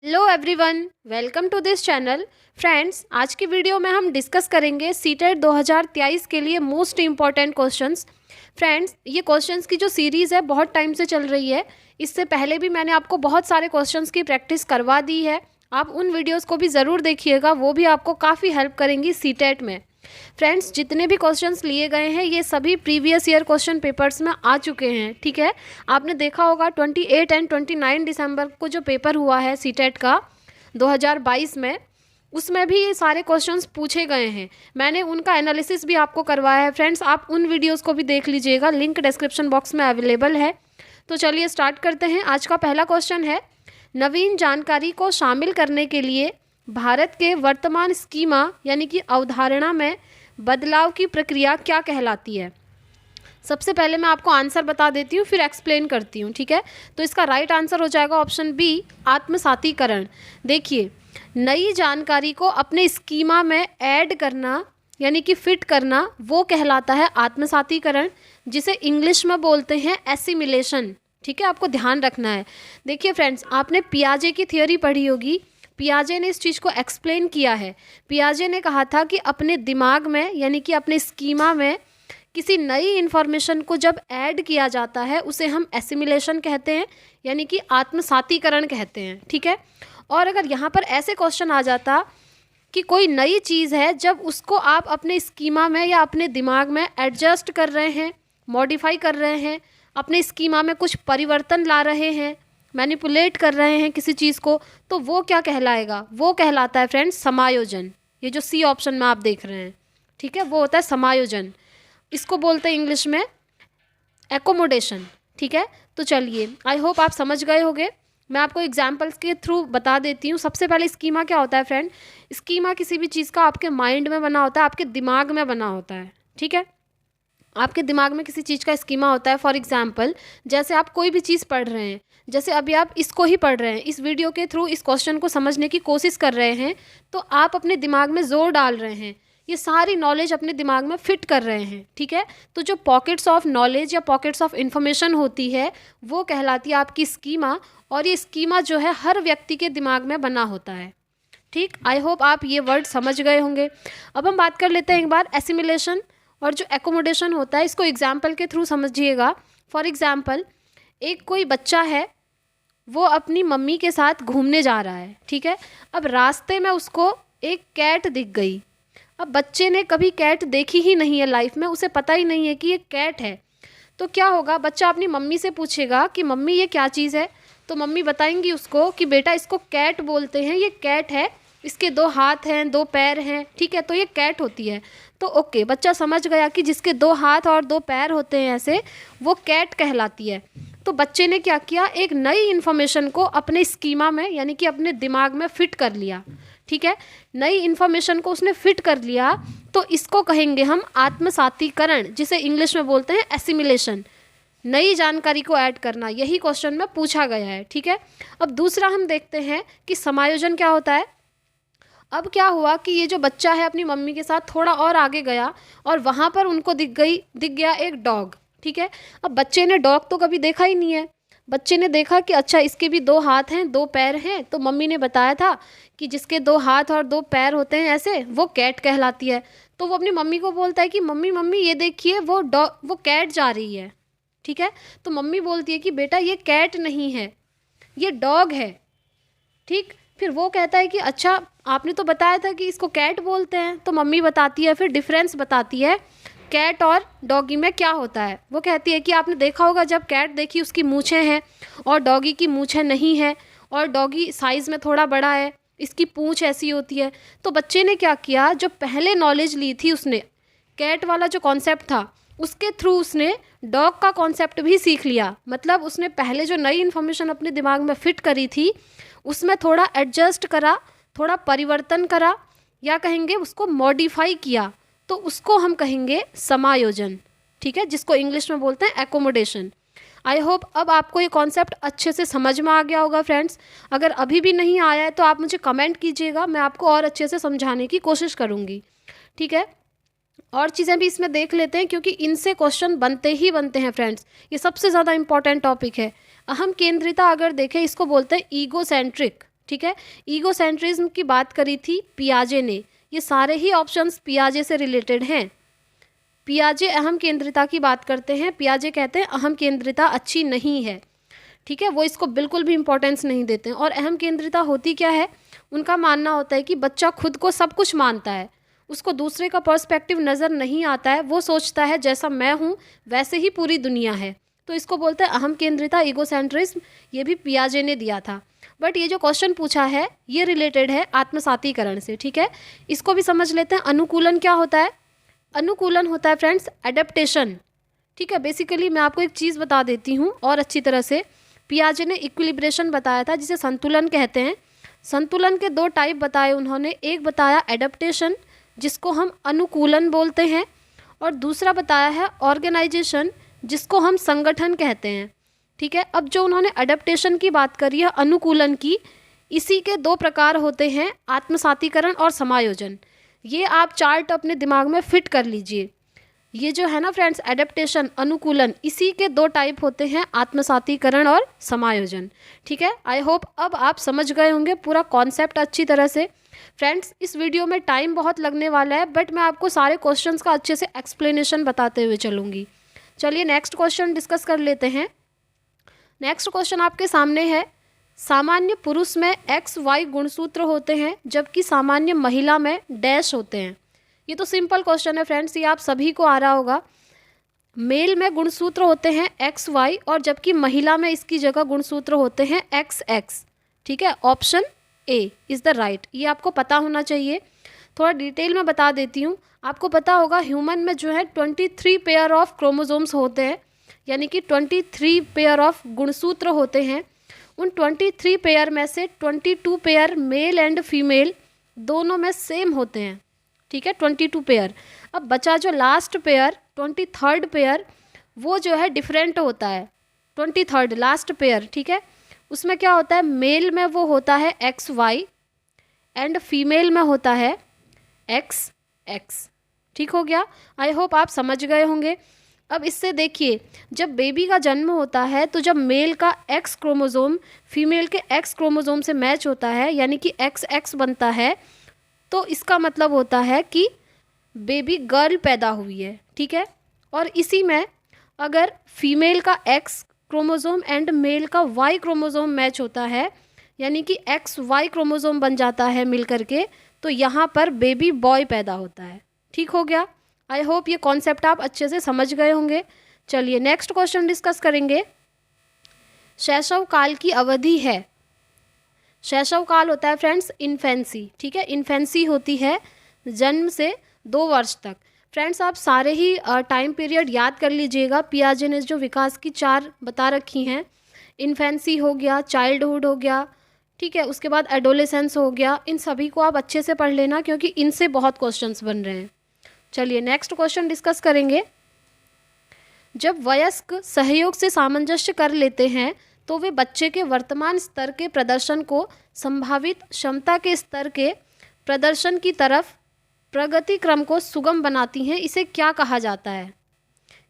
Hello everyone, welcome to this channel. Friends, आज की video में हम डिस्कस करेंगे सीटेट 2023 के लिए मोस्ट इम्पॉर्टेंट क्वेश्चंस। फ्रेंड्स, ये क्वेश्चंस की जो सीरीज़ है बहुत टाइम से चल रही है। इससे पहले भी मैंने आपको बहुत सारे क्वेश्चंस की प्रैक्टिस करवा दी है। आप उन वीडियोज़ को भी ज़रूर देखिएगा, वो भी आपको काफ़ी हेल्प करेंगी सीटेट में। फ्रेंड्स, जितने भी क्वेश्चंस लिए गए हैं ये सभी प्रीवियस ईयर क्वेश्चन पेपर्स में आ चुके हैं। ठीक है, आपने देखा होगा 28 एंड 29 दिसंबर को जो पेपर हुआ है सीटेट का 2022 में, उसमें भी ये सारे क्वेश्चंस पूछे गए हैं। मैंने उनका एनालिसिस भी आपको करवाया है। फ्रेंड्स, आप उन वीडियोज़ को भी देख लीजिएगा, लिंक डिस्क्रिप्शन बॉक्स में अवेलेबल है। तो चलिए स्टार्ट करते हैं। आज का पहला क्वेश्चन है, नवीन जानकारी को शामिल करने के लिए भारत के वर्तमान स्कीमा यानी कि अवधारणा में बदलाव की प्रक्रिया क्या कहलाती है। सबसे पहले मैं आपको आंसर बता देती हूँ, फिर एक्सप्लेन करती हूँ। ठीक है, तो इसका राइट आंसर हो जाएगा ऑप्शन बी, आत्मसातीकरण। देखिए, नई जानकारी को अपने स्कीमा में ऐड करना यानी कि फिट करना, वो कहलाता है आत्मसातीकरण, जिसे इंग्लिश में बोलते हैं एसिमिलेशन। ठीक है, आपको ध्यान रखना है। देखिए फ्रेंड्स, आपने पियाजे की थियोरी पढ़ी होगी। पियाजे ने इस चीज़ को एक्सप्लेन किया है। पियाजे ने कहा था कि अपने दिमाग में यानी कि अपने स्कीमा में किसी नई इन्फॉर्मेशन को जब ऐड किया जाता है उसे हम एसिमिलेशन कहते हैं, यानी कि आत्मसातीकरण कहते हैं। ठीक है, और अगर यहाँ पर ऐसे क्वेश्चन आ जाता कि कोई नई चीज़ है, जब उसको आप अपने स्कीमा में या अपने दिमाग में एडजस्ट कर रहे हैं, मॉडिफाई कर रहे हैं, अपने स्कीमा में कुछ परिवर्तन ला रहे हैं, मैनिपुलेट कर रहे हैं किसी चीज़ को, तो वो क्या कहलाएगा? वो कहलाता है फ्रेंड्स समायोजन। ये जो सी ऑप्शन में आप देख रहे हैं, ठीक है, वो होता है समायोजन। इसको बोलते हैं इंग्लिश में एकोमोडेशन। ठीक है, तो चलिए, आई होप आप समझ गए होंगे। मैं आपको एग्जाम्पल्स के थ्रू बता देती हूँ। सबसे पहले स्कीमा क्या होता है फ्रेंड? स्कीमा किसी भी चीज़ का आपके माइंड में बना होता है, आपके दिमाग में बना होता है। ठीक है, आपके दिमाग में किसी चीज़ का स्कीमा होता है। फॉर एग्जाम्पल, जैसे आप कोई भी चीज़ पढ़ रहे हैं, जैसे अभी आप इसको ही पढ़ रहे हैं, इस वीडियो के थ्रू इस क्वेश्चन को समझने की कोशिश कर रहे हैं, तो आप अपने दिमाग में जोर डाल रहे हैं, ये सारी नॉलेज अपने दिमाग में फिट कर रहे हैं। ठीक है, तो जो पॉकेट्स ऑफ नॉलेज या पॉकेट्स ऑफ इन्फॉर्मेशन होती है वो कहलाती है आपकी स्कीमा, और ये स्कीमा जो है हर व्यक्ति के दिमाग में बना होता है। ठीक, आई होप आप ये वर्ड समझ गए होंगे। अब हम बात कर लेते हैं एक बार एसिमिलेशन और जो एकोमोडेशन होता है, इसको एग्जाम्पल के थ्रू समझिएगा। फॉर एग्जाम्पल, एक कोई बच्चा है, वो अपनी मम्मी के साथ घूमने जा रहा है। ठीक है, अब रास्ते में उसको एक कैट दिख गई। अब बच्चे ने कभी कैट देखी ही नहीं है लाइफ में, उसे पता ही नहीं है कि ये कैट है। तो क्या होगा, बच्चा अपनी मम्मी से पूछेगा कि मम्मी ये क्या चीज़ है, तो मम्मी बताएंगी उसको कि बेटा इसको कैट बोलते हैं, ये कैट है, इसके 2 हाथ हैं, 2 पैर हैं। ठीक है, तो ये कैट होती है। तो ओके, बच्चा समझ गया कि जिसके 2 हाथ और 2 पैर होते हैं ऐसे, वो कैट कहलाती है। तो बच्चे ने क्या किया, एक नई इन्फॉर्मेशन को अपने स्कीमा में यानी कि अपने दिमाग में फिट कर लिया। ठीक है, नई इन्फॉर्मेशन को उसने फिट कर लिया, तो इसको कहेंगे हम आत्मसातीकरण, जिसे इंग्लिश में बोलते हैं एसिमिलेशन। नई जानकारी को ऐड करना, यही क्वेश्चन में पूछा गया है। ठीक है, अब दूसरा हम देखते हैं कि समायोजन क्या होता है। अब क्या हुआ कि ये जो बच्चा है अपनी मम्मी के साथ थोड़ा और आगे गया और वहाँ पर उनको दिख गया एक डॉग। ठीक है, अब बच्चे ने डॉग तो कभी देखा ही नहीं है। बच्चे ने देखा कि अच्छा इसके भी 2 हाथ हैं, 2 पैर हैं, तो मम्मी ने बताया था कि जिसके 2 हाथ और 2 पैर होते हैं ऐसे, वो कैट कहलाती है। तो वो अपनी मम्मी को बोलता है कि मम्मी मम्मी ये देखिए, वो कैट जा रही है। ठीक है, तो मम्मी बोलती है कि बेटा ये कैट नहीं है, ये डॉग है। ठीक, फिर वो कहता है कि अच्छा आपने तो बताया था कि इसको कैट बोलते हैं। तो मम्मी बताती है, फिर डिफरेंस बताती है कैट और डॉगी में क्या होता है। वो कहती है कि आपने देखा होगा, जब कैट देखी उसकी मूछें हैं और डॉगी की मूछें नहीं है, और डॉगी साइज़ में थोड़ा बड़ा है, इसकी पूँछ ऐसी होती है। तो बच्चे ने क्या किया, जो पहले नॉलेज ली थी उसने, कैट वाला जो कॉन्सेप्ट था, उसके थ्रू उसने डॉग का कॉन्सेप्ट भी सीख लिया। मतलब उसने पहले जो नई इन्फॉर्मेशन अपने दिमाग में फिट करी थी, उसमें थोड़ा एडजस्ट करा, थोड़ा परिवर्तन करा, या कहेंगे उसको मॉडिफाई किया, तो उसको हम कहेंगे समायोजन। ठीक है, जिसको इंग्लिश में बोलते हैं एकोमोडेशन। आई होप अब आपको ये कॉन्सेप्ट अच्छे से समझ में आ गया होगा फ्रेंड्स। अगर अभी भी नहीं आया है तो आप मुझे कमेंट कीजिएगा, मैं आपको और अच्छे से समझाने की कोशिश करूँगी। ठीक है, और चीज़ें भी इसमें देख लेते हैं, क्योंकि इनसे क्वेश्चन बनते ही बनते हैं फ्रेंड्स। ये सबसे ज़्यादा इंपॉर्टेंट टॉपिक है। अहम केंद्रिता अगर देखें, इसको बोलते हैं ईगो सेंट्रिक। ठीक है। ईगोसेंट्रिज्म की बात करी थी पियाजे ने, ये सारे ही ऑप्शंस पियाजे से रिलेटेड हैं। पियाजे अहम केंद्रिता की बात करते हैं, पियाजे कहते हैं अहम केंद्रिता अच्छी नहीं है, ठीक है, वो इसको बिल्कुल भी इंपॉर्टेंस नहीं देते हैं। और अहम केंद्रिता होती क्या है, उनका मानना होता है कि बच्चा खुद को सब कुछ मानता है, उसको दूसरे का पर्सपेक्टिव नज़र नहीं आता है, वो सोचता है जैसा मैं हूँ वैसे ही पूरी दुनिया है, तो इसको बोलते हैं अहम केंद्रिता, ईगोसेंट्रिज्म। ये भी पियाजे ने दिया था। बट ये जो क्वेश्चन पूछा है ये रिलेटेड है आत्मसातीकरण से, ठीक है। इसको भी समझ लेते हैं। अनुकूलन क्या होता है? अनुकूलन होता है फ्रेंड्स एडेप्टेशन, ठीक है। बेसिकली मैं आपको एक चीज़ बता देती हूँ और अच्छी तरह से। पियाजे ने इक्विलिब्रेशन बताया था जिसे संतुलन कहते हैं। संतुलन के दो टाइप बताए उन्होंने, एक बताया एडेप्टेशन जिसको हम अनुकूलन बोलते हैं, और दूसरा बताया है ऑर्गेनाइजेशन जिसको हम संगठन कहते हैं, ठीक है। अब जो उन्होंने एडेप्टेशन की बात करी है, अनुकूलन की, इसी के दो प्रकार होते हैं, आत्मसातीकरण और समायोजन। ये आप चार्ट अपने दिमाग में फिट कर लीजिए। ये जो है ना फ्रेंड्स एडेप्टेशन, अनुकूलन, इसी के दो टाइप होते हैं, आत्मसातीकरण और समायोजन, ठीक है। आई होप अब आप समझ गए होंगे पूरा कॉन्सेप्ट अच्छी तरह से। फ्रेंड्स इस वीडियो में टाइम बहुत लगने वाला है, बट मैं आपको सारे क्वेश्चंस का अच्छे से एक्सप्लेनेशन बताते हुए चलूँगी। चलिए नेक्स्ट क्वेश्चन डिस्कस कर लेते हैं। नेक्स्ट क्वेश्चन आपके सामने है, सामान्य पुरुष में XY गुणसूत्र होते हैं जबकि सामान्य महिला में डैश होते हैं। ये तो सिंपल क्वेश्चन है फ्रेंड्स, ये आप सभी को आ रहा होगा। मेल में गुणसूत्र होते हैं XY और जबकि महिला में इसकी जगह गुणसूत्र होते हैं XX, ठीक है। Option A is the right, ये आपको पता होना चाहिए। थोड़ा डिटेल में बता देती हूँ। आपको पता होगा ह्यूमन में जो है 23 पेयर ऑफ क्रोमोसोम्स होते हैं, यानी कि 23 पेयर ऑफ गुणसूत्र होते हैं। उन 23 पेयर में से 22 पेयर मेल एंड फीमेल दोनों में सेम होते हैं, ठीक है, 22 पेयर। अब बचा जो लास्ट पेयर 23rd पेयर, वो जो है डिफरेंट होता है। 23rd लास्ट पेयर, ठीक है, उसमें क्या होता है, मेल में वो होता है XY एंड फीमेल में होता है XX, ठीक हो गया। आई होप आप समझ गए होंगे। अब इससे देखिए, जब बेबी का जन्म होता है तो जब मेल का X क्रोमोसोम फीमेल के X क्रोमोसोम से मैच होता है, यानी कि XX बनता है, तो इसका मतलब होता है कि बेबी गर्ल पैदा हुई है, ठीक है। और इसी में अगर फीमेल का X क्रोमोसोम एंड मेल का Y क्रोमोसोम मैच होता है, यानी कि XY क्रोमोसोम बन जाता है मिल करके, तो यहाँ पर बेबी बॉय पैदा होता है, ठीक हो गया। आई होप ये कॉन्सेप्ट आप अच्छे से समझ गए होंगे। चलिए नेक्स्ट क्वेश्चन डिस्कस करेंगे। शैशव काल की अवधि है, शैशव काल होता है फ्रेंड्स इन्फेंसी, ठीक है। इन्फेंसी होती है जन्म से 2 वर्ष तक। फ्रेंड्स आप सारे ही टाइम पीरियड याद कर लीजिएगा। पियाजे ने जो विकास की 4 बता रखी हैं, इन्फेंसी हो गया, चाइल्डहुड हो गया, ठीक है, उसके बाद एडोलेसेंस हो गया, इन सभी को आप अच्छे से पढ़ लेना क्योंकि इनसे बहुत क्वेश्चंस बन रहे हैं। चलिए नेक्स्ट क्वेश्चन डिस्कस करेंगे। जब वयस्क सहयोग से सामंजस्य कर लेते हैं तो वे बच्चे के वर्तमान स्तर के प्रदर्शन को संभावित क्षमता के स्तर के प्रदर्शन की तरफ प्रगति क्रम को सुगम बनाती हैं। इसे क्या कहा जाता है?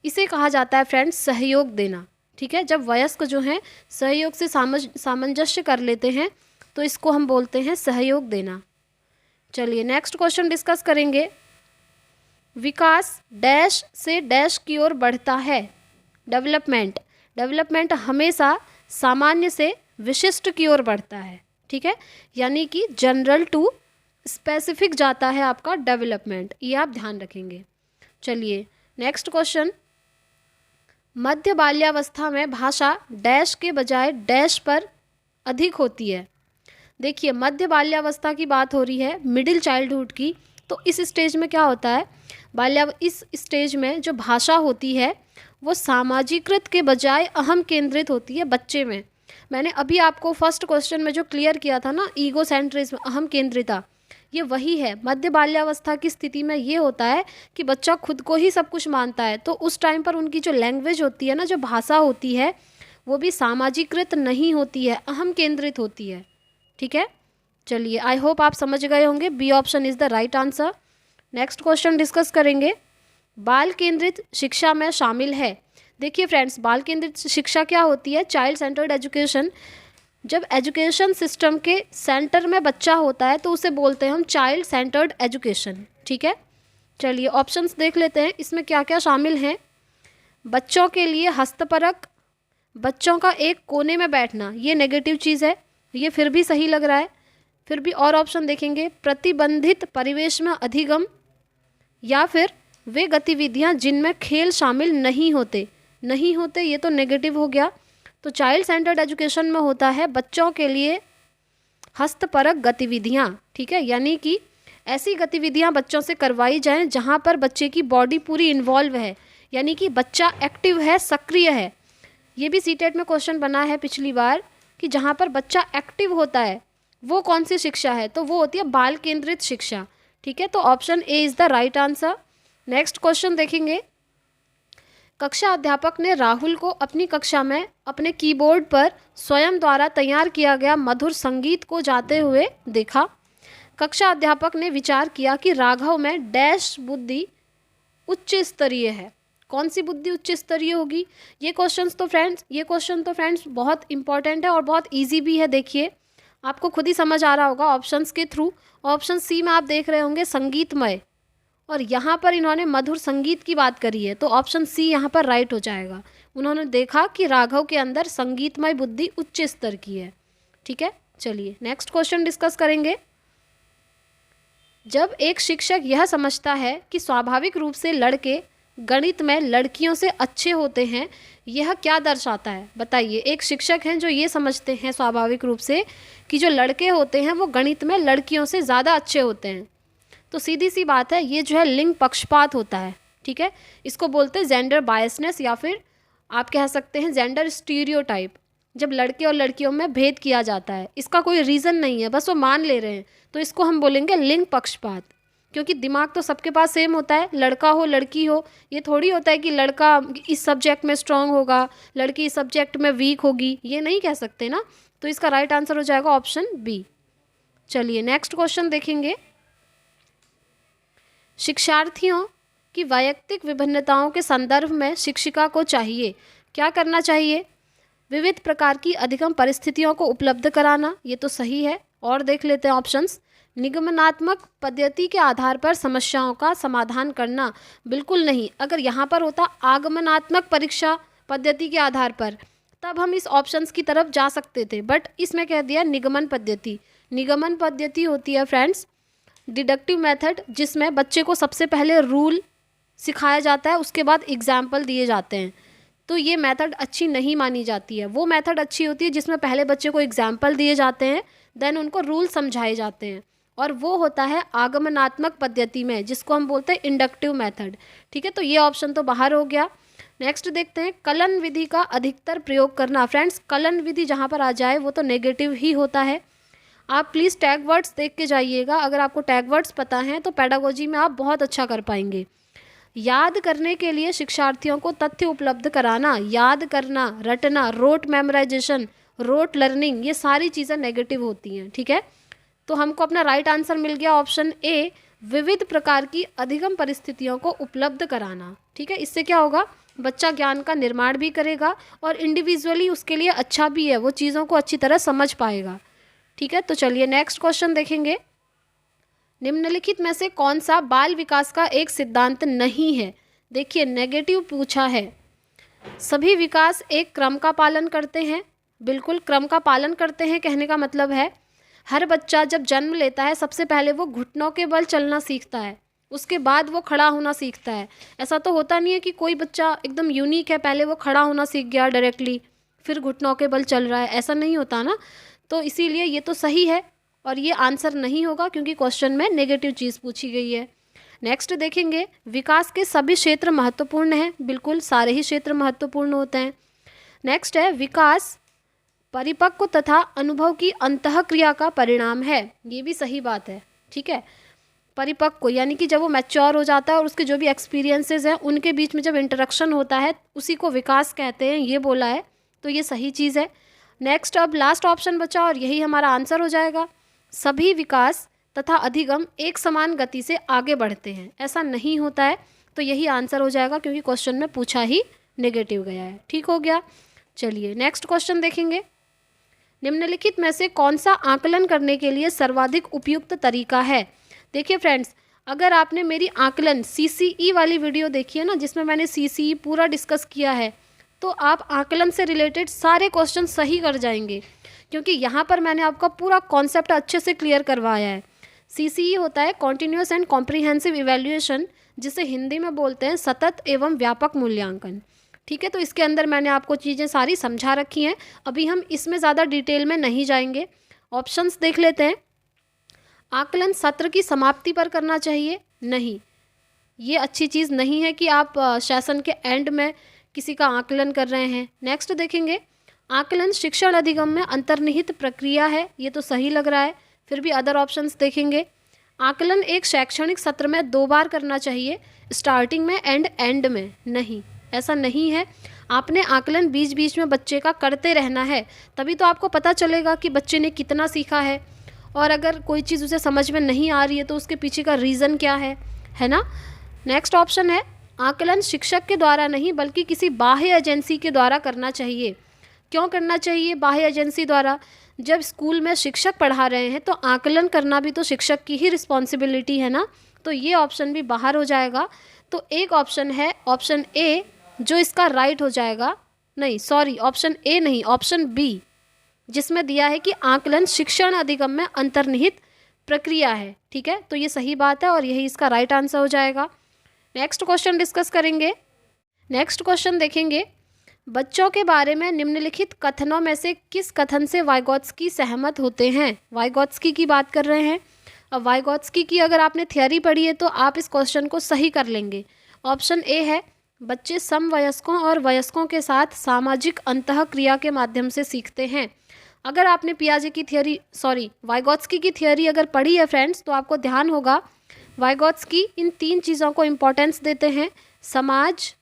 इसे कहा जाता है फ्रेंड्स सहयोग देना, ठीक है। जब वयस्क जो हैं सहयोग से सामंजस्य कर लेते हैं तो इसको हम बोलते हैं सहयोग देना। चलिए नेक्स्ट क्वेश्चन डिस्कस करेंगे। विकास डैश से डैश की ओर बढ़ता है। डेवलपमेंट, डेवलपमेंट हमेशा सामान्य से विशिष्ट की ओर बढ़ता है, ठीक है, यानी कि जनरल टू स्पेसिफिक जाता है आपका डेवलपमेंट, ये आप ध्यान रखेंगे। चलिए नेक्स्ट क्वेश्चन। मध्य बाल्यावस्था में भाषा डैश के बजाय डैश पर अधिक होती है। देखिए मध्य बाल्यावस्था की बात हो रही है, मिडिल चाइल्डहुड की, तो इस स्टेज में क्या होता है, इस स्टेज में जो भाषा होती है वो सामाजिकृत के बजाय अहम केंद्रित होती है बच्चे में। मैंने अभी आपको फर्स्ट क्वेश्चन में जो क्लियर किया था ना, ईगोसेंट्रिज्म, अहम केंद्रिता, ये वही है। मध्य बाल्यावस्था की स्थिति में ये होता है कि बच्चा खुद को ही सब कुछ मानता है, तो उस टाइम पर उनकी जो लैंग्वेज होती है ना, जो भाषा होती है, वो भी सामाजिकृत नहीं होती है, अहम केंद्रित होती है, ठीक है। चलिए आई होप आप समझ गए होंगे। B option is the right answer. Next question discuss करेंगे। बाल केंद्रित शिक्षा में शामिल है। देखिए फ्रेंड्स, बाल केंद्रित शिक्षा क्या होती है? Child centred education. जब एजुकेशन सिस्टम के सेंटर में बच्चा होता है तो उसे बोलते हैं हम चाइल्ड सेंटर्ड एजुकेशन। ठीक है, चलिए ऑप्शंस देख लेते हैं इसमें क्या क्या शामिल हैं। बच्चों के लिए हस्तपरक, बच्चों का एक कोने में बैठना, ये नेगेटिव चीज़ है, ये फिर भी सही लग रहा है। फिर भी और ऑप्शन देखेंगे, प्रतिबंधित परिवेश में अधिगम, या फिर वे गतिविधियां जिनमें खेल शामिल नहीं होते। नहीं होते ये तो नेगेटिव हो गया। तो चाइल्ड सेंटर्ड एजुकेशन में होता है बच्चों के लिए हस्तपरक गतिविधियां। ठीक है, यानी कि ऐसी गतिविधियां बच्चों से करवाई जाएं जहां पर बच्चे की बॉडी पूरी इन्वॉल्व है, यानी कि बच्चा एक्टिव है, सक्रिय है। ये भी सीटेट में क्वेश्चन बना है पिछली बार कि जहाँ पर बच्चा एक्टिव होता है वो कौन सी शिक्षा है, तो वो होती है बाल केंद्रित शिक्षा। ठीक है, तो option A is the right answer. Next question देखेंगे, कक्षा अध्यापक ने राहुल को अपनी कक्षा में अपने कीबोर्ड पर स्वयं द्वारा तैयार किया गया मधुर संगीत को जाते हुए देखा। कक्षा अध्यापक ने विचार किया कि राघव में डैश बुद्धि उच्च स्तरीय है। कौन सी बुद्धि उच्च स्तरीय होगी? ये क्वेश्चन तो फ्रेंड्स बहुत इंपॉर्टेंट है और बहुत इजी भी है। देखिए आपको खुद ही समझ आ रहा होगा ऑप्शंस के थ्रू। ऑप्शन सी में आप देख रहे होंगे संगीतमय, और यहाँ पर इन्होंने मधुर संगीत की बात करी है, तो ऑप्शन सी यहाँ पर राइट हो जाएगा। उन्होंने देखा कि राघव के अंदर संगीतमय बुद्धि उच्च स्तर की है। ठीक है, चलिए नेक्स्ट क्वेश्चन डिस्कस करेंगे। जब एक शिक्षक यह समझता है कि स्वाभाविक रूप से लड़के गणित में लड़कियों से अच्छे होते हैं, यह क्या दर्शाता है? बताइए, एक शिक्षक हैं जो ये समझते हैं स्वाभाविक रूप से कि जो लड़के होते हैं वो गणित में लड़कियों से ज़्यादा अच्छे होते हैं, तो सीधी सी बात है ये जो है लिंग पक्षपात होता है। ठीक है, इसको बोलते हैं जेंडर बायसनेस, या फिर आप कह सकते हैं जेंडर स्टीरियोटाइप। जब लड़के और लड़कियों में भेद किया जाता है, इसका कोई रीज़न नहीं है, बस वो मान ले रहे हैं, तो इसको हम बोलेंगे लिंग पक्षपात। क्योंकि दिमाग तो सबके पास सेम होता है, लड़का हो लड़की हो, ये थोड़ी होता है कि लड़का इस सब्जेक्ट में स्ट्रांग होगा, लड़की इस सब्जेक्ट में वीक होगी, ये नहीं कह सकते ना। तो इसका राइट आंसर हो जाएगा ऑप्शन बी। चलिए नेक्स्ट क्वेश्चन देखेंगे। शिक्षार्थियों की वैयक्तिक विभिन्नताओं के संदर्भ में शिक्षिका को चाहिए क्या करना चाहिए? विविध प्रकार की अधिगम परिस्थितियों को उपलब्ध कराना, ये तो सही है। और देख लेते हैं ऑप्शंस। निगमनात्मक पद्धति के आधार पर समस्याओं का समाधान करना, बिल्कुल नहीं। अगर यहाँ पर होता आगमनात्मक परीक्षा पद्धति के आधार पर, तब हम इस ऑप्शंस की तरफ जा सकते थे, बट इसमें कह दिया निगमन पद्धति। निगमन पद्धति होती है फ्रेंड्स डिडक्टिव मेथड, जिसमें बच्चे को सबसे पहले रूल सिखाया जाता है, उसके बाद एग्जाम्पल दिए जाते हैं। तो ये मेथड अच्छी नहीं मानी जाती है। वो मेथड अच्छी होती है जिसमें पहले बच्चे को एग्जाम्पल दिए जाते हैं, देन उनको रूल समझाए जाते हैं, और वो होता है आगमनात्मक पद्धति में, जिसको हम बोलते हैं इंडक्टिव मेथड। ठीक है, तो ये ऑप्शन तो बाहर हो गया। नेक्स्ट देखते हैं, कलन विधि का अधिकतर प्रयोग करना। फ्रेंड्स कलन विधि जहाँ पर आ जाए वो तो नेगेटिव ही होता है। आप प्लीज़ टैग वर्ड्स देख के जाइएगा, अगर आपको टैग वर्ड्स पता हैं तो पेडागोजी में आप बहुत अच्छा कर पाएंगे। याद करने के लिए शिक्षार्थियों को तथ्य उपलब्ध कराना, याद करना, रटना, रोट मेमोराइजेशन, रोट लर्निंग, ये सारी चीज़ें नेगेटिव होती हैं। ठीक है, तो हमको अपना राइट आंसर मिल गया ऑप्शन ए, विविध प्रकार की अधिगम परिस्थितियों को उपलब्ध कराना। ठीक है, इससे क्या होगा, बच्चा ज्ञान का निर्माण भी करेगा और इंडिविजुअली उसके लिए अच्छा भी है, वो चीज़ों को अच्छी तरह समझ पाएगा। ठीक है, तो चलिए नेक्स्ट क्वेश्चन देखेंगे। निम्नलिखित में से कौन सा बाल विकास का एक सिद्धांत नहीं है? देखिए नेगेटिव पूछा है। सभी विकास एक क्रम का पालन करते हैं, बिल्कुल क्रम का पालन करते हैं कहने का मतलब है हर बच्चा जब जन्म लेता है सबसे पहले वो घुटनों के बल चलना सीखता है, उसके बाद वो खड़ा होना सीखता है। ऐसा तो होता नहीं है कि कोई बच्चा एकदम यूनिक है, पहले वो खड़ा होना सीख गया डायरेक्टली फिर घुटनों के बल चल रहा है, ऐसा नहीं होता ना। तो इसीलिए ये तो सही है और ये आंसर नहीं होगा क्योंकि क्वेश्चन में नेगेटिव चीज़ पूछी गई है। नेक्स्ट देखेंगे, विकास के सभी क्षेत्र महत्वपूर्ण हैं, बिल्कुल सारे ही क्षेत्र महत्वपूर्ण होते हैं। नेक्स्ट है, विकास परिपक्व तथा अनुभव की अंतःक्रिया का परिणाम है, ये भी सही बात है। ठीक है, परिपक्व यानी कि जब वो मैच्योर हो जाता है और उसके जो भी एक्सपीरियंसेस हैं उनके बीच में जब इंटरेक्शन होता है उसी को विकास कहते हैं, ये बोला है, तो ये सही चीज़ है। नेक्स्ट अब लास्ट ऑप्शन बचा और यही हमारा आंसर हो जाएगा। सभी विकास तथा अधिगम एक समान गति से आगे बढ़ते हैं, ऐसा नहीं होता है, तो यही आंसर हो जाएगा क्योंकि क्वेश्चन में पूछा ही नेगेटिव गया है। ठीक हो गया, चलिए नेक्स्ट क्वेश्चन देखेंगे। निम्नलिखित में से कौन सा आकलन करने के लिए सर्वाधिक उपयुक्त तरीका है? देखिए फ्रेंड्स, अगर आपने मेरी आकलन CCE वाली वीडियो देखी है ना, जिसमें मैंने CCE पूरा डिस्कस किया है, तो आप आकलन से रिलेटेड सारे क्वेश्चन सही कर जाएंगे, क्योंकि यहाँ पर मैंने आपका पूरा कॉन्सेप्ट अच्छे से क्लियर करवाया है। CCE होता है कॉन्टिन्यूस एंड कॉम्प्रिहेंसिव इवैल्यूएशन, जिसे हिंदी में बोलते हैं सतत एवं व्यापक मूल्यांकन। ठीक है, तो इसके अंदर मैंने आपको चीज़ें सारी समझा रखी हैं। अभी हम इसमें ज़्यादा डिटेल में नहीं जाएंगे। ऑप्शंस देख लेते हैं। आकलन सत्र की समाप्ति पर करना चाहिए? नहीं, ये अच्छी चीज़ नहीं है कि आप सेशन के एंड में किसी का आकलन कर रहे हैं। नेक्स्ट देखेंगे, आकलन शिक्षण अधिगम में अंतर्निहित प्रक्रिया है, ये तो सही लग रहा है। फिर भी अदर ऑप्शंस देखेंगे। आकलन एक शैक्षणिक सत्र में 2 बार करना चाहिए, स्टार्टिंग में एंड एंड में। नहीं, ऐसा नहीं है। आपने आकलन बीच बीच में बच्चे का करते रहना है, तभी तो आपको पता चलेगा कि बच्चे ने कितना सीखा है, और अगर कोई चीज़ उसे समझ में नहीं आ रही है तो उसके पीछे का रीज़न क्या है ना। नेक्स्ट ऑप्शन है, आकलन शिक्षक के द्वारा नहीं बल्कि किसी बाह्य एजेंसी के द्वारा करना चाहिए। क्यों करना चाहिए बाह्य एजेंसी द्वारा? जब स्कूल में शिक्षक पढ़ा रहे हैं तो आकलन करना भी तो शिक्षक की ही रिस्पॉन्सिबिलिटी है ना, तो ये ऑप्शन भी बाहर हो जाएगा। तो एक ऑप्शन है ऑप्शन ए, जो इसका राइट हो जाएगा। नहीं सॉरी, ऑप्शन ए नहीं, ऑप्शन बी, जिसमें दिया है कि आकलन शिक्षण अधिगम में अंतर्निहित प्रक्रिया है। ठीक है, तो ये सही बात है और यही इसका राइट आंसर हो जाएगा। नेक्स्ट क्वेश्चन डिस्कस करेंगे। नेक्स्ट क्वेश्चन देखेंगे, बच्चों के बारे में निम्नलिखित कथनों में से किस कथन से वाइगोत्स्की सहमत होते हैं? वाइगोत्स्की की बात कर रहे हैं। अब वाइगोत्स्की की अगर आपने थ्योरी पढ़ी है तो आप इस क्वेश्चन को सही कर लेंगे। ऑप्शन ए है, बच्चे समवयस्कों और वयस्कों के साथ सामाजिक अंतःक्रिया के माध्यम से सीखते हैं। अगर आपने पियाजे की थ्योरी वाइगोत्स्की की थ्योरी अगर पढ़ी है फ्रेंड्स, तो आपको ध्यान होगा वाइगोत्स्की इन 3 चीज़ों को इम्पोर्टेंस देते हैं, समाज,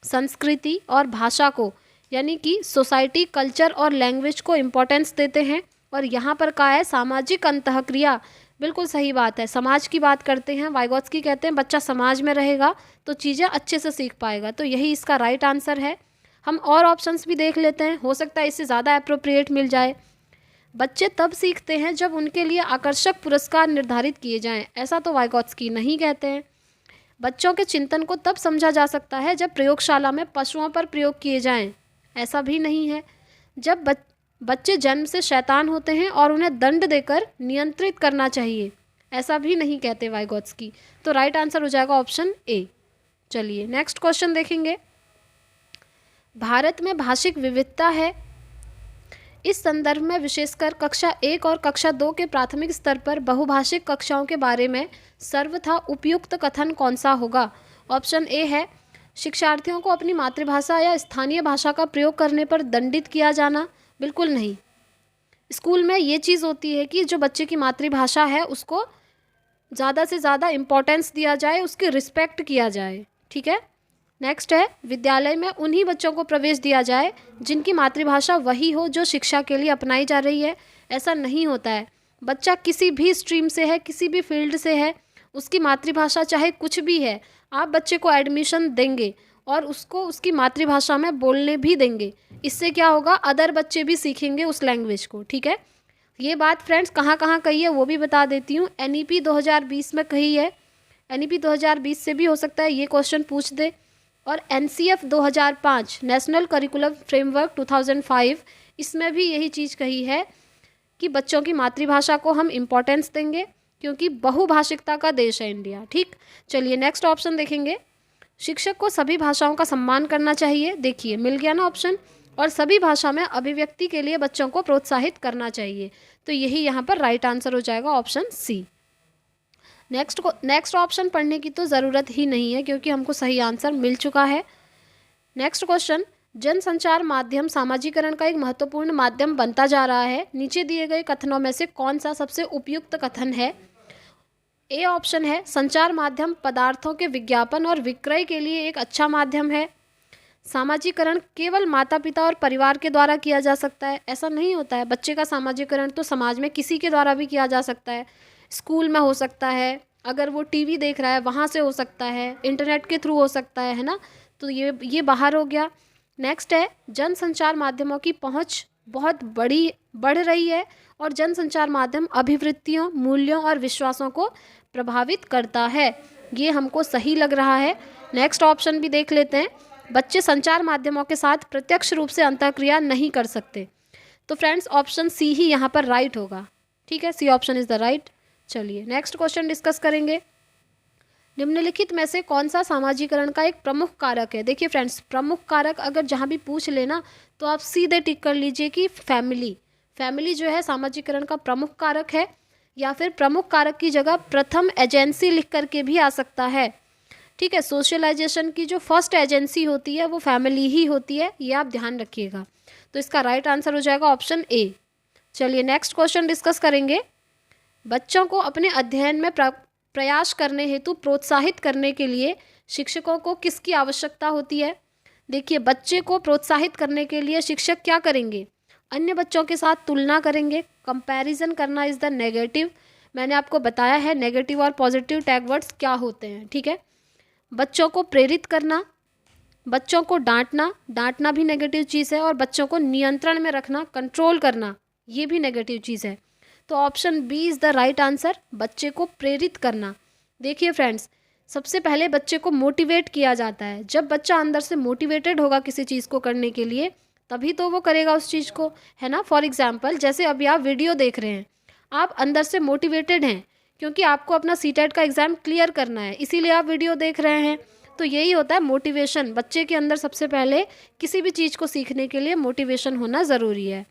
संस्कृति और भाषा को, यानी कि सोसाइटी, कल्चर और लैंग्वेज को इम्पोर्टेंस देते हैं। और यहाँ पर कहा है सामाजिक अंतःक्रिया, बिल्कुल सही बात है, समाज की बात करते हैं। वाइगोत्स्की कहते हैं बच्चा समाज में रहेगा तो चीज़ें अच्छे से सीख पाएगा, तो यही इसका राइट आंसर है। हम और ऑप्शंस भी देख लेते हैं, हो सकता है इससे ज़्यादा अप्रोप्रिएट मिल जाए। बच्चे तब सीखते हैं जब उनके लिए आकर्षक पुरस्कार निर्धारित किए जाएं, ऐसा तो वाइगोत्स्की नहीं कहते हैं। बच्चों के चिंतन को तब समझा जा सकता है जब प्रयोगशाला में पशुओं पर प्रयोग किए जाएं, ऐसा भी नहीं है। जब बच्चे जन्म से शैतान होते हैं और उन्हें दंड देकर नियंत्रित करना चाहिए, ऐसा भी नहीं कहते वाइगोत्स्की। तो राइट आंसर हो जाएगा ऑप्शन ए। चलिए नेक्स्ट क्वेश्चन देखेंगे। भारत में भाषिक विविधता है, इस संदर्भ में विशेषकर कक्षा 1 और कक्षा 2 के प्राथमिक स्तर पर बहुभाषिक कक्षाओं के बारे में सर्वथा उपयुक्त कथन कौन सा होगा? ऑप्शन ए है, शिक्षार्थियों को अपनी मातृभाषा या स्थानीय भाषा का प्रयोग करने पर दंडित किया जाना। बिल्कुल नहीं। स्कूल में ये चीज़ होती है कि जो बच्चे की मातृभाषा है उसको ज़्यादा से ज़्यादा इम्पोर्टेंस दिया जाए, उसकी रिस्पेक्ट किया जाए। ठीक है। नेक्स्ट है, विद्यालय में उन्हीं बच्चों को प्रवेश दिया जाए जिनकी मातृभाषा वही हो जो शिक्षा के लिए अपनाई जा रही है। ऐसा नहीं होता है। बच्चा किसी भी स्ट्रीम से है, किसी भी फील्ड से है, उसकी मातृभाषा चाहे कुछ भी है, आप बच्चे को एडमिशन देंगे और उसको उसकी मातृभाषा में बोलने भी देंगे। इससे क्या होगा, अदर बच्चे भी सीखेंगे उस लैंग्वेज को। ठीक है। ये बात फ्रेंड्स कहाँ कहाँ कही है वो भी बता देती हूँ। NEP 2020 में कही है। NEP 2020 से भी हो सकता है ये क्वेश्चन पूछ दे। और NCF 2005 नेशनल करिकुलम फ्रेमवर्क 2005, इसमें भी यही चीज़ कही है कि बच्चों की मातृभाषा को हम इम्पोर्टेंस देंगे, क्योंकि बहुभाषिकता का देश है इंडिया। ठीक। चलिए नेक्स्ट ऑप्शन देखेंगे। शिक्षक को सभी भाषाओं का सम्मान करना चाहिए। देखिए मिल गया ना ऑप्शन। और सभी भाषा में अभिव्यक्ति के लिए बच्चों को प्रोत्साहित करना चाहिए, तो यही यहाँ पर राइट आंसर हो जाएगा ऑप्शन सी। नेक्स्ट ऑप्शन पढ़ने की तो ज़रूरत ही नहीं है, क्योंकि हमको सही आंसर मिल चुका है। नेक्स्ट क्वेश्चन, जनसंचार माध्यम सामाजिकरण का एक महत्वपूर्ण माध्यम बनता जा रहा है, नीचे दिए गए कथनों में से कौन सा सबसे उपयुक्त कथन है? ए ऑप्शन है, संचार माध्यम पदार्थों के विज्ञापन और विक्रय के लिए एक अच्छा माध्यम है। सामाजिकरण केवल माता पिता और परिवार के द्वारा किया जा सकता है, ऐसा नहीं होता है। बच्चे का सामाजिकरण तो समाज में किसी के द्वारा भी किया जा सकता है। स्कूल में हो सकता है, अगर वो टीवी देख रहा है वहाँ से हो सकता है, इंटरनेट के थ्रू हो सकता है ना। तो ये बाहर हो गया। नेक्स्ट है, जनसंचार माध्यमों की पहुँच बहुत बढ़ रही है और जनसंचार माध्यम अभिवृत्तियों, मूल्यों और विश्वासों को प्रभावित करता है। ये हमको सही लग रहा है। नेक्स्ट ऑप्शन भी देख लेते हैं। बच्चे संचार माध्यमों के साथ प्रत्यक्ष रूप से अंतःक्रिया नहीं कर सकते। तो फ्रेंड्स ऑप्शन सी ही यहाँ पर राइट होगा। ठीक है, C option is the right. चलिए नेक्स्ट क्वेश्चन डिस्कस करेंगे। निम्नलिखित में से कौन सा सामाजिकरण का एक प्रमुख कारक है? देखिए फ्रेंड्स, प्रमुख कारक अगर जहाँ भी पूछ लेना तो आप सीधे टिक कर लीजिए कि फैमिली जो है सामाजिकरण का प्रमुख कारक है, या फिर प्रमुख कारक की जगह प्रथम एजेंसी लिख करके भी आ सकता है। ठीक है, सोशलाइजेशन की जो फर्स्ट एजेंसी होती है वो फैमिली ही होती है, ये आप ध्यान रखिएगा। तो इसका राइट आंसर हो जाएगा ऑप्शन ए। चलिए नेक्स्ट क्वेश्चन डिस्कस करेंगे। बच्चों को अपने अध्ययन में प्रयास करने हेतु प्रोत्साहित करने के लिए शिक्षकों को किसकी आवश्यकता होती है? देखिए, बच्चे को प्रोत्साहित करने के लिए शिक्षक क्या करेंगे? अन्य बच्चों के साथ तुलना करेंगे। कंपैरिजन करना इज़ द नेगेटिव। मैंने आपको बताया है नेगेटिव और पॉजिटिव टैग वर्ड्स क्या होते हैं। ठीक है, बच्चों को प्रेरित करना, बच्चों को डांटना भी नेगेटिव चीज़ है, और बच्चों को नियंत्रण में रखना, कंट्रोल करना, ये भी नेगेटिव चीज़ है। तो option B is the right answer, बच्चे को प्रेरित करना। देखिए फ्रेंड्स, सबसे पहले बच्चे को मोटिवेट किया जाता है। जब बच्चा अंदर से मोटिवेटेड होगा किसी चीज़ को करने के लिए, तभी तो वो करेगा उस चीज़ को, है ना। फॉर एग्जाम्पल, जैसे अभी आप वीडियो देख रहे हैं, आप अंदर से मोटिवेटेड हैं क्योंकि आपको अपना सीटेट का एग्ज़ाम क्लियर करना है, इसीलिए आप वीडियो देख रहे हैं। तो यही होता है मोटिवेशन। बच्चे के अंदर सबसे पहले किसी भी चीज़ को सीखने के लिए मोटिवेशन होना ज़रूरी है।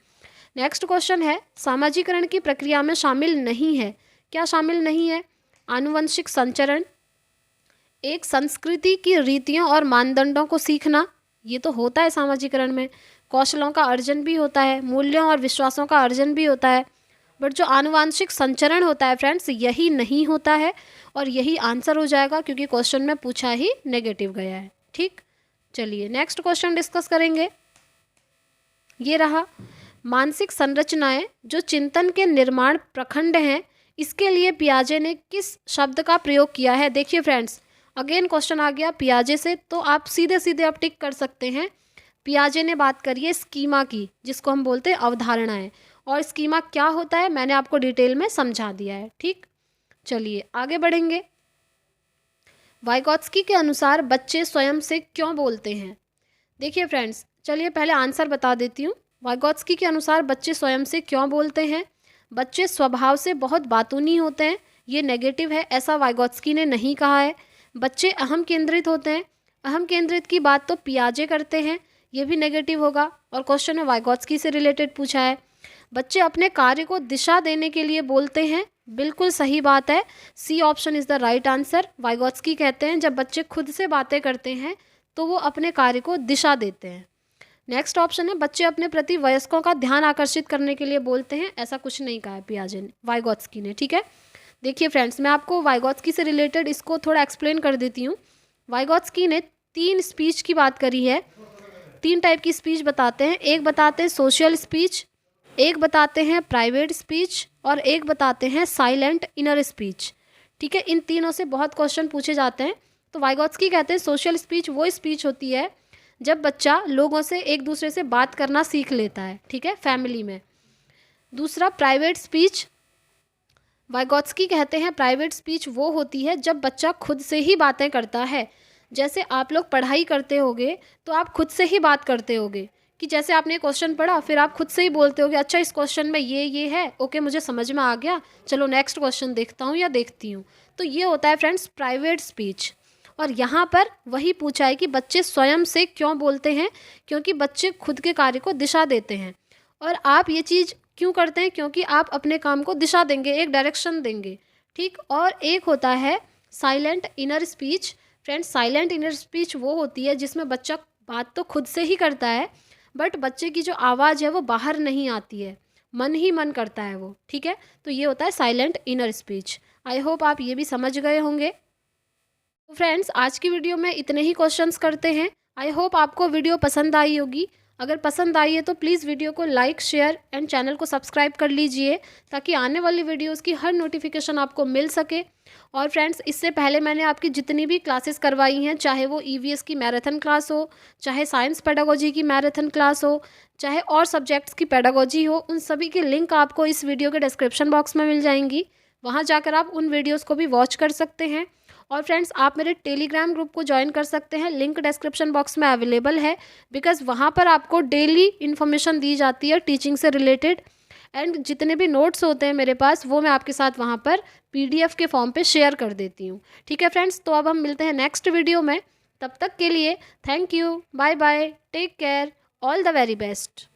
नेक्स्ट क्वेश्चन है, सामाजिकरण की प्रक्रिया में शामिल नहीं है। क्या शामिल नहीं है? आनुवंशिक संचरण, एक संस्कृति की रीतियों और मानदंडों को सीखना, ये तो होता है सामाजिकरण में। कौशलों का अर्जन भी होता है, मूल्यों और विश्वासों का अर्जन भी होता है। बट जो आनुवांशिक संचरण होता है फ्रेंड्स, यही नहीं होता है, और यही आंसर हो जाएगा क्योंकि क्वेश्चन में पूछा ही नेगेटिव गया है। ठीक, चलिए नेक्स्ट क्वेश्चन डिस्कस करेंगे। ये रहा, मानसिक संरचनाएं जो चिंतन के निर्माण प्रखंड हैं, इसके लिए पियाजे ने किस शब्द का प्रयोग किया है? देखिए फ्रेंड्स, अगेन क्वेश्चन आ गया पियाजे से, तो आप सीधे सीधे अब टिक कर सकते हैं। पियाजे ने बात करी है स्कीमा की, जिसको हम बोलते हैं अवधारणाएं, और स्कीमा क्या होता है मैंने आपको डिटेल में समझा दिया है। ठीक, चलिए आगे बढ़ेंगे। वाइगॉत्स्की के अनुसार बच्चे स्वयं से क्यों बोलते हैं? देखिए फ्रेंड्स, चलिए पहले आंसर बता देती हूँ। वाइगॉत्स्की के अनुसार बच्चे स्वयं से क्यों बोलते हैं? बच्चे स्वभाव से बहुत बातूनी होते हैं, ये नेगेटिव है, ऐसा वाइगॉत्स्की ने नहीं कहा है। बच्चे अहम केंद्रित होते हैं, अहम केंद्रित की बात तो पियाजे करते हैं, ये भी नेगेटिव होगा, और क्वेश्चन में वाइगॉत्स्की से रिलेटेड पूछा है। बच्चे अपने कार्य को दिशा देने के लिए बोलते हैं, बिल्कुल सही बात है, C option is the right answer. Vygotsky कहते हैं जब बच्चे खुद से बातें करते हैं तो वो अपने कार्य को दिशा देते हैं। नेक्स्ट ऑप्शन है, बच्चे अपने प्रति वयस्कों का ध्यान आकर्षित करने के लिए बोलते हैं, ऐसा कुछ नहीं कहा है पियाजे ने, वाइगॉत्स्की ने। ठीक है, देखिए फ्रेंड्स, मैं आपको वाइगॉत्स्की से रिलेटेड इसको थोड़ा एक्सप्लेन कर देती हूँ। वाइगॉत्स्की ने 3 स्पीच की बात करी है, 3 टाइप की स्पीच बताते हैं। एक बताते हैं सोशल स्पीच, एक बताते हैं प्राइवेट स्पीच, और एक बताते हैं साइलेंट इनर स्पीच। ठीक है, इन तीनों से बहुत क्वेश्चन पूछे जाते हैं। तो वाइगॉत्स्की कहते हैं सोशल स्पीच वो स्पीच होती है जब बच्चा लोगों से एक दूसरे से बात करना सीख लेता है, ठीक है, फैमिली में। दूसरा प्राइवेट स्पीच, वाइगॉत्स्की कहते हैं प्राइवेट स्पीच वो होती है जब बच्चा खुद से ही बातें करता है। जैसे आप लोग पढ़ाई करते होगे तो आप खुद से ही बात करते होगे, कि जैसे आपने क्वेश्चन पढ़ा फिर आप खुद से ही बोलते होगे, अच्छा इस क्वेश्चन में ये है, ओके मुझे समझ में आ गया, चलो नेक्स्ट क्वेश्चन देखता हूँ या देखती हूँ। तो ये होता है फ्रेंड्स प्राइवेट स्पीच। और यहाँ पर वही पूछा है कि बच्चे स्वयं से क्यों बोलते हैं, क्योंकि बच्चे खुद के कार्य को दिशा देते हैं। और आप ये चीज़ क्यों करते हैं? क्योंकि आप अपने काम को दिशा देंगे, एक डायरेक्शन देंगे। ठीक, और एक होता है silent inner speech. Friends, silent inner speech वो होती है जिसमें बच्चा बात तो खुद से ही करता है, बट बच्चे की जो आवाज़ है वो बाहर नहीं आती है, मन ही मन करता है वो। ठीक है, तो ये होता है silent inner speech. I hope आप ये भी समझ गए होंगे। तो फ्रेंड्स, आज की वीडियो में इतने ही क्वेश्चंस करते हैं। आई होप आपको वीडियो पसंद आई होगी। अगर पसंद आई है तो प्लीज़ वीडियो को लाइक, शेयर एंड चैनल को सब्सक्राइब कर लीजिए, ताकि आने वाली वीडियोज़ की हर नोटिफिकेशन आपको मिल सके। और फ्रेंड्स, इससे पहले मैंने आपकी जितनी भी क्लासेस करवाई हैं, चाहे वो ईवीएस की मैराथन क्लास हो, चाहे साइंस पेडागोजी की मैराथन क्लास हो, चाहे और सब्जेक्ट्स की पेडागोजी हो, उन सभी की लिंक आपको इस वीडियो के डिस्क्रिप्शन बॉक्स में मिल जाएंगी। वहाँ जाकर आप उन वीडियोज़ को भी वॉच कर सकते हैं। और फ्रेंड्स, आप मेरे टेलीग्राम ग्रुप को ज्वाइन कर सकते हैं, लिंक डिस्क्रिप्शन बॉक्स में अवेलेबल है। बिकॉज़ वहाँ पर आपको डेली इन्फॉर्मेशन दी जाती है टीचिंग से रिलेटेड, एंड जितने भी नोट्स होते हैं मेरे पास, वो मैं आपके साथ वहाँ पर पीडीएफ के फॉर्म पे शेयर कर देती हूँ। ठीक है फ्रेंड्स, तो अब हम मिलते हैं नेक्स्ट वीडियो में। तब तक के लिए thank you, bye bye, take care, all the very best.